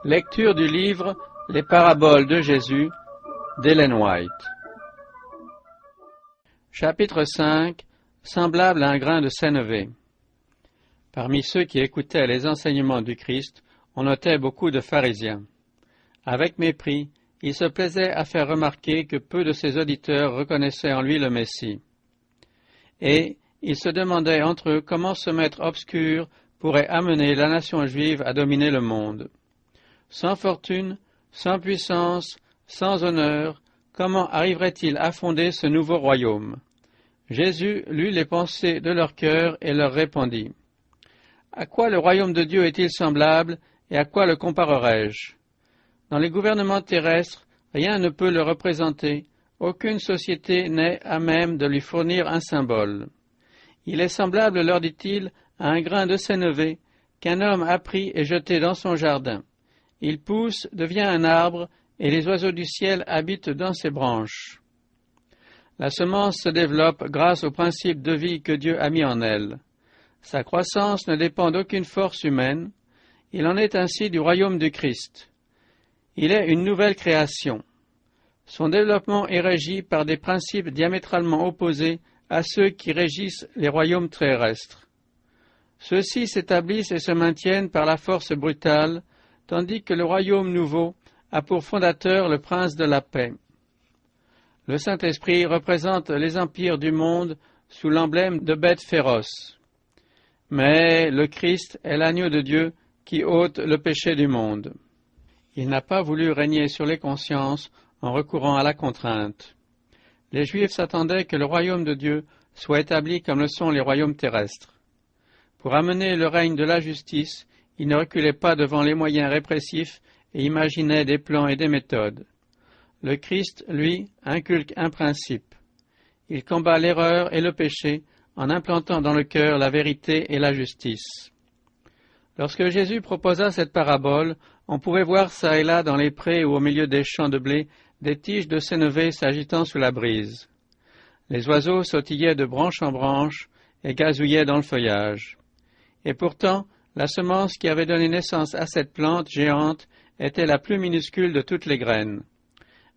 Lecture du livre Les paraboles de Jésus d'Ellen White. Chapitre 5. Semblable à un grain de sénévé. Parmi ceux qui écoutaient les enseignements du Christ, on notait beaucoup de pharisiens. Avec mépris, il se plaisait à faire remarquer que peu de ses auditeurs reconnaissaient en lui le Messie. Et ils se demandaient entre eux comment ce maître obscur pourrait amener la nation juive à dominer le monde. Sans fortune, sans puissance, sans honneur, comment arriverait-il à fonder ce nouveau royaume? Jésus lut les pensées de leur cœur et leur répondit. À quoi le royaume de Dieu est-il semblable et à quoi le comparerai-je? Dans les gouvernements terrestres, rien ne peut le représenter, aucune société n'est à même de lui fournir un symbole. Il est semblable, leur dit-il, à un grain de sénévé qu'un homme a pris et jeté dans son jardin. Il pousse, devient un arbre, et les oiseaux du ciel habitent dans ses branches. La semence se développe grâce au principe de vie que Dieu a mis en elle. Sa croissance ne dépend d'aucune force humaine. Il en est ainsi du royaume du Christ. Il est une nouvelle création. Son développement est régi par des principes diamétralement opposés à ceux qui régissent les royaumes terrestres. Ceux-ci s'établissent et se maintiennent par la force brutale, tandis que le royaume nouveau a pour fondateur le prince de la paix. Le Saint-Esprit représente les empires du monde sous l'emblème de bêtes féroces. Mais le Christ est l'agneau de Dieu qui ôte le péché du monde. Il n'a pas voulu régner sur les consciences en recourant à la contrainte. Les Juifs s'attendaient que le royaume de Dieu soit établi comme le sont les royaumes terrestres. Pour amener le règne de la justice, il ne reculait pas devant les moyens répressifs et imaginait des plans et des méthodes. Le Christ, lui, inculque un principe. Il combat l'erreur et le péché en implantant dans le cœur la vérité et la justice. Lorsque Jésus proposa cette parabole, on pouvait voir çà et là dans les prés ou au milieu des champs de blé des tiges de sénévé s'agitant sous la brise. Les oiseaux sautillaient de branche en branche et gazouillaient dans le feuillage. Et pourtant, la semence qui avait donné naissance à cette plante géante était la plus minuscule de toutes les graines.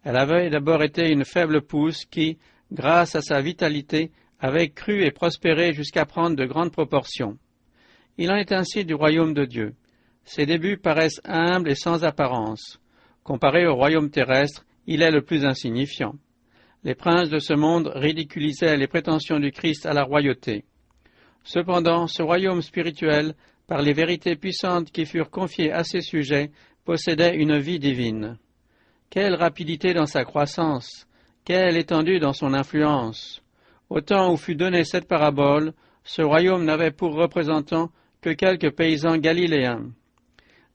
Elle avait d'abord été une faible pousse qui, grâce à sa vitalité, avait cru et prospéré jusqu'à prendre de grandes proportions. Il en est ainsi du royaume de Dieu. Ses débuts paraissent humbles et sans apparence. Comparé au royaume terrestre, il est le plus insignifiant. Les princes de ce monde ridiculisaient les prétentions du Christ à la royauté. Cependant, ce royaume spirituel, par les vérités puissantes qui furent confiées à ses sujets, possédait une vie divine. Quelle rapidité dans sa croissance! Quelle étendue dans son influence! Au temps où fut donnée cette parabole, ce royaume n'avait pour représentants que quelques paysans galiléens.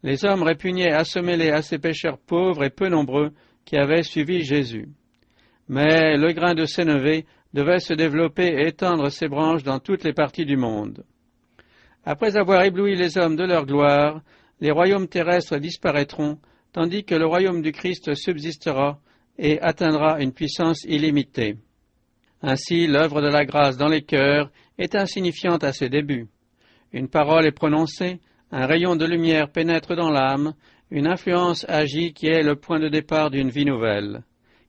Les hommes répugnaient à se mêler à ces pécheurs pauvres et peu nombreux qui avaient suivi Jésus. Mais le grain de sénévé devait se développer et étendre ses branches dans toutes les parties du monde. Après avoir ébloui les hommes de leur gloire, les royaumes terrestres disparaîtront, tandis que le royaume du Christ subsistera et atteindra une puissance illimitée. Ainsi, l'œuvre de la grâce dans les cœurs est insignifiante à ses débuts. Une parole est prononcée, un rayon de lumière pénètre dans l'âme, une influence agit qui est le point de départ d'une vie nouvelle.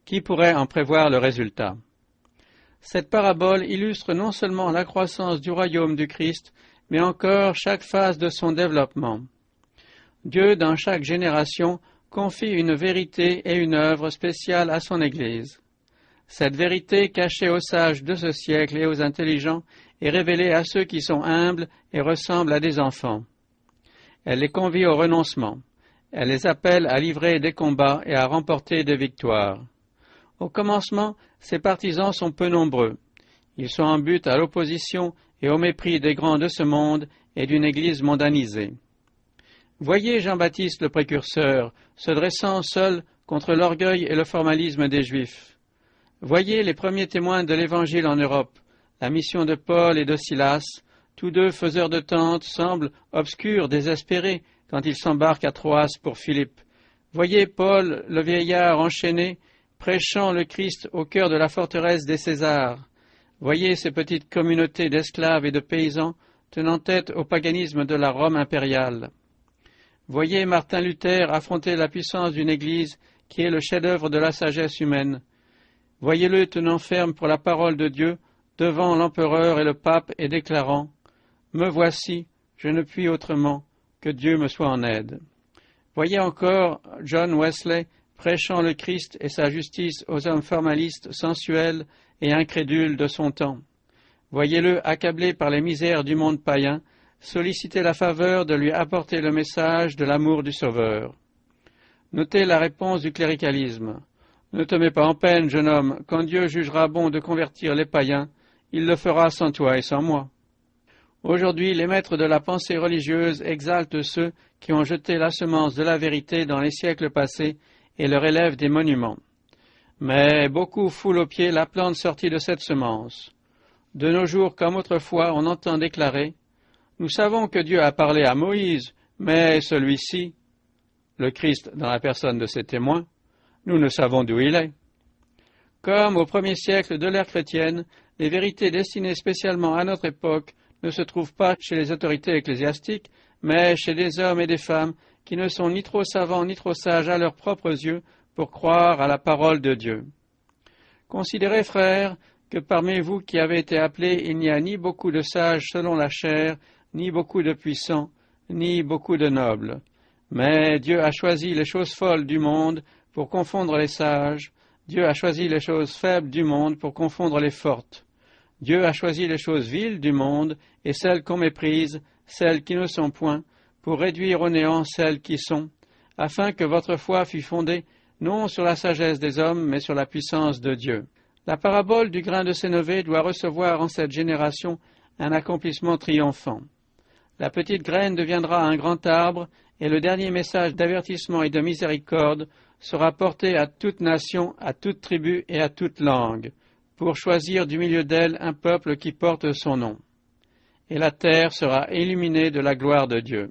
Qui pourrait en prévoir le résultat? Cette parabole illustre non seulement la croissance du royaume du Christ, mais encore chaque phase de son développement. Dieu, dans chaque génération, confie une vérité et une œuvre spéciale à son Église. Cette vérité, cachée aux sages de ce siècle et aux intelligents, est révélée à ceux qui sont humbles et ressemblent à des enfants. Elle les convie au renoncement. Elle les appelle à livrer des combats et à remporter des victoires. Au commencement, ses partisans sont peu nombreux. Ils sont en butte à l'opposition et au mépris des grands de ce monde et d'une Église mondanisée. Voyez Jean-Baptiste le précurseur, se dressant seul contre l'orgueil et le formalisme des Juifs. Voyez les premiers témoins de l'Évangile en Europe, la mission de Paul et de Silas, tous deux faiseurs de tentes, semblent obscurs, désespérés, quand ils s'embarquent à Troas pour Philippe. Voyez Paul, le vieillard enchaîné, prêchant le Christ au cœur de la forteresse des Césars. Voyez ces petites communautés d'esclaves et de paysans tenant tête au paganisme de la Rome impériale. Voyez Martin Luther affronter la puissance d'une Église qui est le chef-d'œuvre de la sagesse humaine. Voyez-le tenant ferme pour la parole de Dieu devant l'empereur et le pape et déclarant « Me voici, je ne puis autrement, que Dieu me soit en aide ». Voyez encore John Wesley prêchant le Christ et sa justice aux hommes formalistes, sensuels et incrédules de son temps. Voyez-le accablé par les misères du monde païen, solliciter la faveur de lui apporter le message de l'amour du Sauveur. Notez la réponse du cléricalisme. Ne te mets pas en peine, jeune homme, quand Dieu jugera bon de convertir les païens, il le fera sans toi et sans moi. Aujourd'hui, les maîtres de la pensée religieuse exaltent ceux qui ont jeté la semence de la vérité dans les siècles passés et leur élèvent des monuments. Mais beaucoup foulent aux pieds la plante sortie de cette semence. De nos jours comme autrefois, on entend déclarer « Nous savons que Dieu a parlé à Moïse, mais celui-ci, le Christ dans la personne de ses témoins, nous ne savons d'où il est. » Comme au premier siècle de l'ère chrétienne, les vérités destinées spécialement à notre époque ne se trouvent pas chez les autorités ecclésiastiques, mais chez des hommes et des femmes qui ne sont ni trop savants ni trop sages à leurs propres yeux pour croire à la parole de Dieu. Considérez, frères, que parmi vous qui avez été appelés, il n'y a ni beaucoup de sages selon la chair, ni beaucoup de puissants, ni beaucoup de nobles. Mais Dieu a choisi les choses folles du monde pour confondre les sages. Dieu a choisi les choses faibles du monde pour confondre les fortes. Dieu a choisi les choses viles du monde et celles qu'on méprise, celles qui ne sont point, pour réduire au néant celles qui sont, afin que votre foi fût fondée non sur la sagesse des hommes, mais sur la puissance de Dieu. La parabole du grain de sénévé doit recevoir en cette génération un accomplissement triomphant. La petite graine deviendra un grand arbre, et le dernier message d'avertissement et de miséricorde sera porté à toute nation, à toute tribu et à toute langue, pour choisir du milieu d'elle un peuple qui porte son nom. Et la terre sera illuminée de la gloire de Dieu.